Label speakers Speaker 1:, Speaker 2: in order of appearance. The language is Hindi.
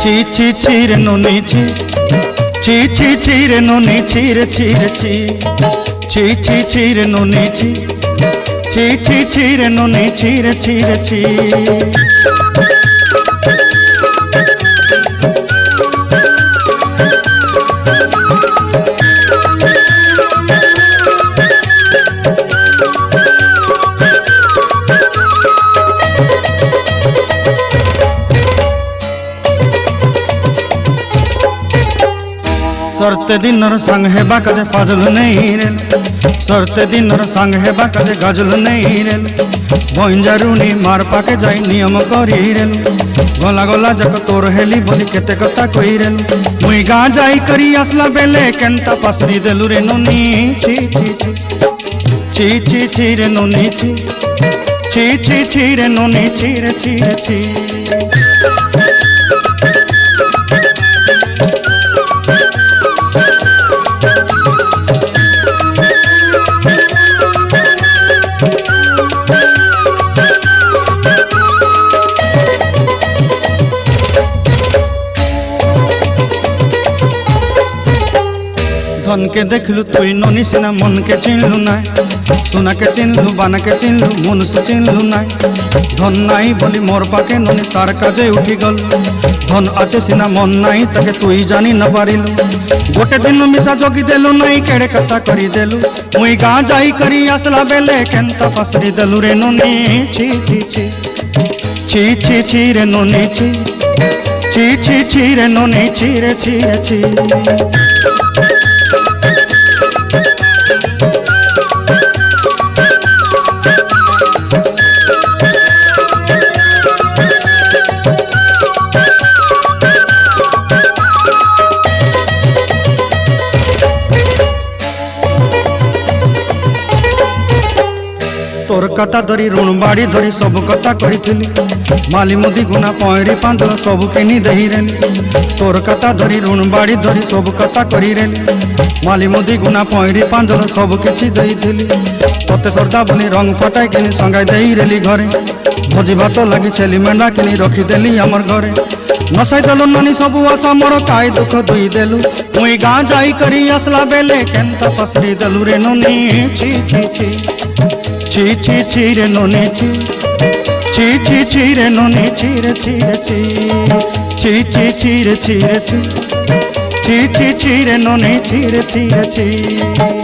Speaker 1: ছি ছি ছি রে ননি ছি ছি ছি ছি রে ননি ছি রে ছি রে ছি ছি ছি ছি রে ননি ছি ছি ছি ছি রে ননি ছি রে ছি রে ছি सरते दिनर संग हेबा काजे फाजल नहीं रेल सरते दिनर संग हेबा काजे गाजल नहीं रेल भंजारुनी मार पाके जाई नियम करी रेल गला गला जक तोर हेली बोली केते कथा कही रेल मुई गाँ जाई करी आसला बेले केंता पासरी देलु रे नोनी छी छी छी छी छी छी रे नोनी छी छी छी छी रे नोनी छी रे छी रे छी धन के देखलु तुई नोनी सिना मन के चिन्हलु नाय सोना के चिन्हलु बाना के चिन्हलु मन से चिन्हलु नाय धन नाई बोली मोर पाके नोनी तार काजे उठी गल धन आचे सिना मन नाई ताके तुई जानी न पारिलु गोटे दिन मिसा जोगी देलु नाई केड़े कथा करी देलु मुई गाँ जाई करी आसला बेले केंता पासरी देलु रे नोनी छी छी छी छी छी छी रे नोनी छी छी छी छी रे नोनी छी रे छी रे छी तोर कथा धरी ऋण बाड़ी धरी सब कथा करी माली मुदी गुना पहरी पांदल सब किनी दही रेली तोर कथा धरी ऋण बाड़ी धरी सब कथा करी रेली माली मुदी गुना पहरी पांदल सब किछि दही थी तोते सरदा बोली रंग फटाई किनी संगाई दही रेली घरे भोजी भात लगी छेली मेंढा किनी रखीदेली आमर घरे नसाई देलु नानी सबू आशा मोर काय दुख दुई देलु मुई गाँ जाई करी आसला बेले केंता पसरी देलु रे नोनी छी छी छी ची ची ची रे नोनी ची ची ची ची रे नोनी ची रे ची रे ची ची ची ची रे ची रे ची ची ची ची रे नोनी ची रे ची रे ची।